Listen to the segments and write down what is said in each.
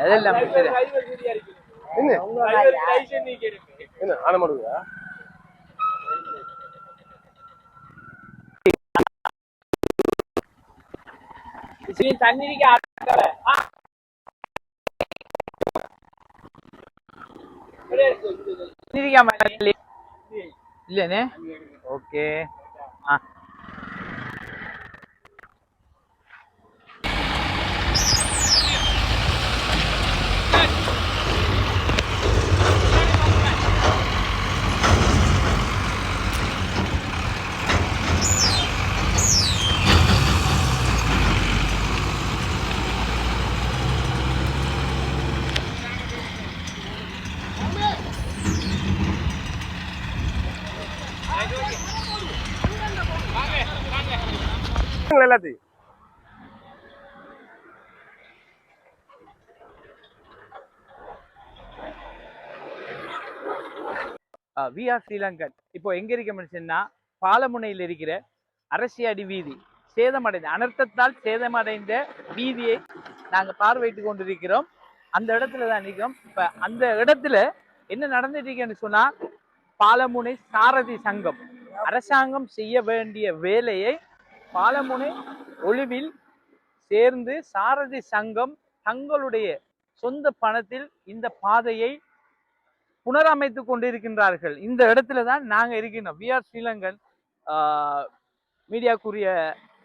அதெல்லாம் என்ன ஆன மாடுதா இல்லனே ஓகே ஆ எல்லாத்தையும் வி ஆர் ஸ்ரீலங்கன் இப்போ எங்க இருக்க பாலமுனையில் இருக்கிற அரசியடி வீதி சேதமடைந்த அனர்த்தத்தால் சேதமடைந்த வீதியை நாங்கள் பார்வையிட்டு கொண்டிருக்கிறோம். அந்த இடத்துல தான் நிற்கும். இப்ப அந்த இடத்துல என்ன நடந்துட்டு இருக்குன்னு சொன்னா பாலமுனை சாரதி சங்கம் அரசாங்கம் செய்ய வேண்டிய வேலையை பாலமுனை ஒளிவில் சேர்ந்து சாரதி சங்கம் தங்களுடைய சொந்த பணத்தில் இந்த பாதையை புனரமைத்துக் கொண்டிருக்கின்றார்கள். இந்த இடத்துல தான் நாங்க இருக்கின்றோம். வி ஆர் ஸ்ரீலங்கன் மீடியாக்குரிய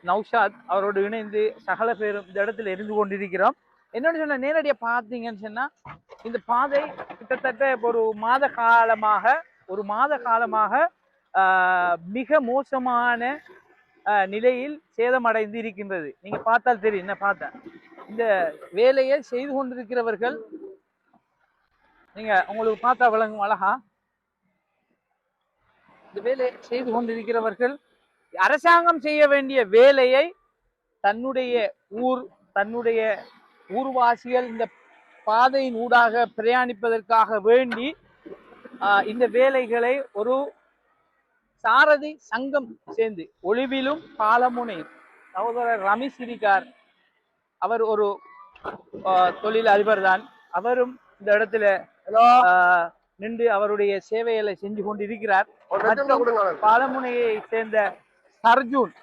நௌஷாத் அவரோடு இணைந்து சகல பேரும் இந்த இடத்துல இருந்து கொண்டிருக்கிறோம். என்னன்னு சொன்ன நேரடியாக பார்த்தீங்கன்னு சொன்னா இந்த பாதை கிட்டத்தட்ட ஒரு மாத காலமாக மிக மோசமான நிலையில் சேதமடைந்து இருக்கின்றது. நீங்க பார்த்தால் தெரியும். என்ன பார்த்தா இந்த வேலையை செய்து கொண்டிருக்கிறவர்கள் நீங்க உங்களுக்கு பார்த்தா விளங்கும் அழகா இந்த வேலையை செய்து கொண்டிருக்கிறவர்கள் அரசாங்கம் செய்ய வேண்டிய வேலையை தன்னுடைய ஊர்வாசிகள் இந்த பாதையின் ஊடாக பிரயாணிப்பதற்காக வேண்டி இந்த வேலைகளை ஒரு சாரதி சங்கம் சேர்ந்து ஒளிவிலும் பாலமுனை சகோதரர் ரமேஷ் இருக்கார். அவர் ஒரு தொழில் அதிபர் தான். அவரும் இந்த இடத்துல நின்று அவருடைய சேவைகளை செஞ்சு கொண்டிருக்கிறார். பாலமுனையை சேர்ந்த சர்ஜூன்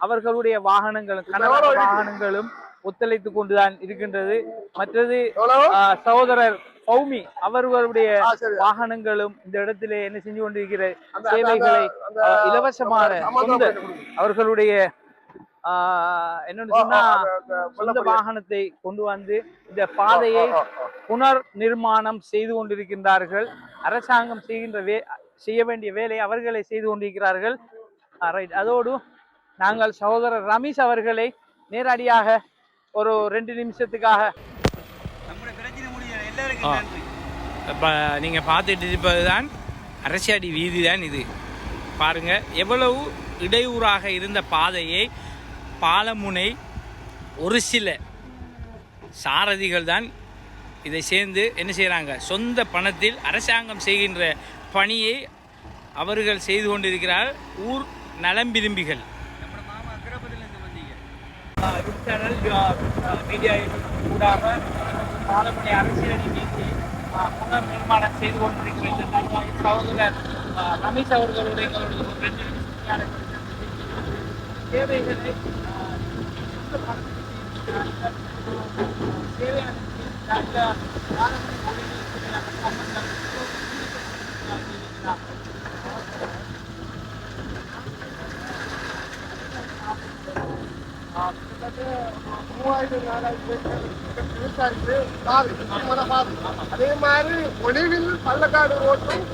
அவர்களுடைய வாகனங்களும் ஒத்துழைத்து கொண்டுதான் இருக்கின்றது. மற்றது சகோதரர் பௌமி அவர்களுடைய வாகனங்களும் இந்த இடத்திலே என்ன செஞ்சு கொண்டிருக்கிற சேவைகளை இலவசமான அவர்களுடைய என்னன்னு சொன்னா சொந்த வாகனத்தை கொண்டு வந்து இந்த பாதையை புனர் நிர்மாணம் செய்து கொண்டிருக்கின்றார்கள். அரசாங்கம் செய்ய வேண்டிய வேலையை அவர்களை செய்து கொண்டிருக்கிறார்கள். அதோடு நாங்கள் சகோதரர் ரமேஷ் அவர்களை நேரடியாக ஒரு 2 நிமிஷத்துக்காக நீங்க பார்த்துட்டு இருப்பதுதான் அரசியடி வீதி தான். இது பாருங்க எவ்வளவு இடையூறாக இருந்த பாதையை பாலமுனை ஒரு சில சாரதிகள் தான் இதை சேர்ந்து என்ன செய்கிறாங்க, சொந்த பணத்தில் அரசாங்கம் செய்கின்ற பணியை அவர்கள் செய்து கொண்டிருக்கிறார். ஊர் நலம் விரும்பிகள் பாலமுனை அரசியலடி வீதி புனர் நிர்மாணம் செய்து கொண்டிருக்கிற சகோதரர் ரமேஷ் அவர்களுடைய சேவைகளை அதே மாதிரி ஒளிவில் பள்ளக்காடு ரோட்டும்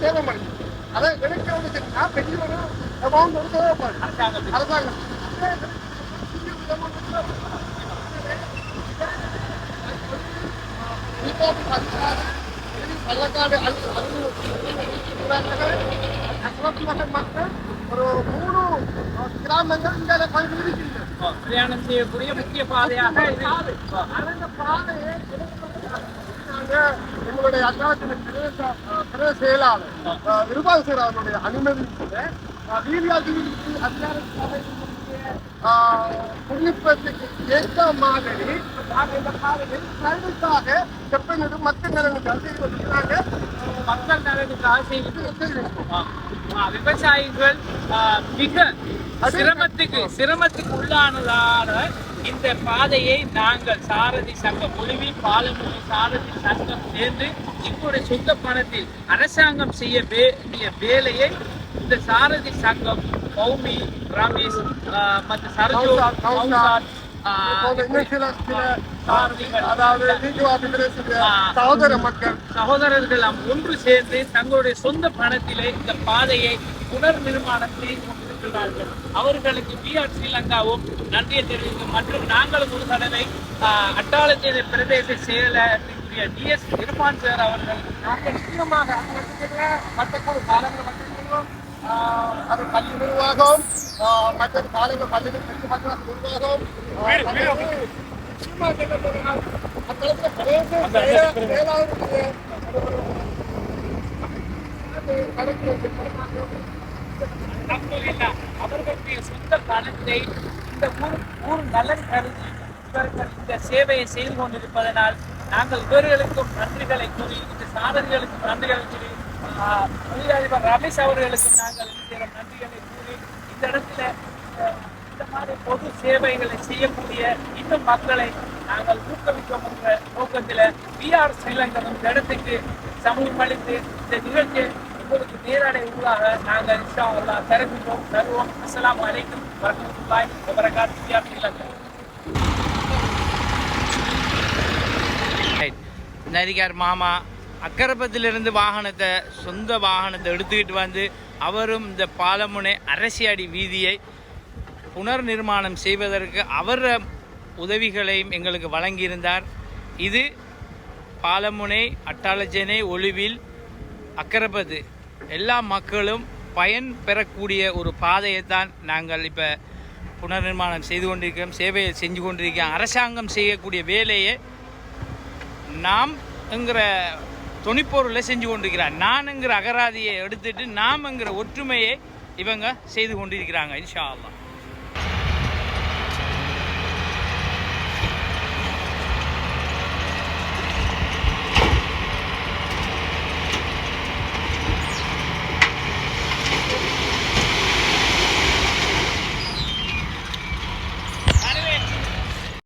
சேதமடையும். அதை கிடைக்கிறது பெரிய ஒரு அமௌண்ட் ஒரு தேவைப்படும் அரசாங்கம். பள்ளக்காடு மக்கள் ஒரு 3 கிராமங்கள் இங்கே பிரயாணம் செய்யக்கூடிய முக்கிய பாதையாக அந்த பாதையை எங்களுடைய அக்காலத்தின் பிரதேச செயலாளர் நிர்வாக செயலாளருடைய அனுமதி வீதியாதி அதிகார சபை குடிப்பதற்கு ஏற்ற மாதிரி நாங்கள் இந்த பாதையில் கல்விக்காக செப்பனிடு மக்கள் நலனுக்காக செய்திருக்கிறாங்க. மக்கள் நலனுக்காக செய்திருக்கிறோம். விவசாயிகள் மிக சிரமத்துக்கு உள்ளானதால இந்த பாதையை நாங்கள் சாரதி சங்கம் ஒளிவில் பாலமொழி சாரதி சங்கம் சேர்ந்து எங்களுடைய சொந்த பணத்தில் அரசாங்கம் செய்ய வேண்டிய வேலையை இந்த சாரதி சங்கம் பௌமி ரமேஷ் மற்றும் சரஜோ சகோதரர்கள் ஒன்று சேர்ந்து தங்களுடைய சொந்த பணத்திலே இந்த பாதையை புனர் நிர்மாணம் செய்து கொண்டிருக்கிறார்கள். அவர்களுக்கு VR ஸ்ரீலங்காவும் நன்றியை தெரிவிக்கும். மற்றும் நாங்களும் ஒரு தடவை அட்டாளச்சேரி பிரதேச செயலருக்குரிய DS இர்பான் சார் அவர்கள் நாங்கள் நிச்சயமாக மற்ற பாலங்கள் வந்திருக்கிறோம். அது பள்ளி நிர்வாகம் மற்ற பாலங்கள் பள்ளிகள் நிர்வாகம் அவர்களுடைய சொந்த பணத்தை இந்த ஊர் நலன் கருதி இவர்கள் இந்த சேவையை செய்து கொண்டிருப்பதனால் நாங்கள் இவர்களுக்கும் நன்றிகளை கூறி இந்த சாரதிகளுக்கும் நன்றிகளை கூறி தொழிலதிபர் ரமேஷ் அவர்களுக்கும் நாங்கள் நன்றிகளை கூறி இந்த இடத்துல இந்த மாதிரி பொது சேவைகளை செய்யக்கூடிய இன்னும் மக்களை நாங்கள் ஊக்குவிக்கும் என்ற நோக்கத்தில் VR ஸ்ரீலங்கன் இந்த இடத்துக்கு சமூகம் அளித்து இந்த நிகழ்ச்சி உங்களுக்கு நேரடை உள்ளாக நாங்கள் இன்ஷா அல்லாஹ் தருவோம். அஸ்ஸலாமு அலைக்கும் வரஹ்மத்துல்லாஹி வபரகாத்துஹு. VR ஸ்ரீலங்கன் நரிகார் மாமா அக்கரப்பத்திலிருந்து சொந்த வாகனத்தை எடுத்துக்கிட்டு வந்து அவரும் இந்த பாலமுனை அரசியடி வீதியை புனர் நிர்மாணம் செய்வதற்கு அவர் உதவிகளையும் எங்களுக்கு வழங்கியிருந்தார். இது பாலமுனை அட்டாளச்சேனை ஒளிவில் அக்கரப்பத்து எல்லா மக்களும் பயன் பெறக்கூடிய ஒரு பாதையைத்தான் நாங்கள் இப்போ புனர் நிர்மாணம் செய்து கொண்டிருக்கிறோம். சேவையை செஞ்சு கொண்டிருக்கிறோம். அரசாங்கம் செய்யக்கூடிய வேலையை நாம் என்கிற துணிப்பொருளை செஞ்சு கொண்டிருக்கிறார். நானுங்கிற அகராதியை எடுத்துட்டு நாம்ங்கிற ஒற்றுமையை இவங்க செய்து கொண்டிருக்கிறாங்க. இன்ஷா அல்லாஹ்.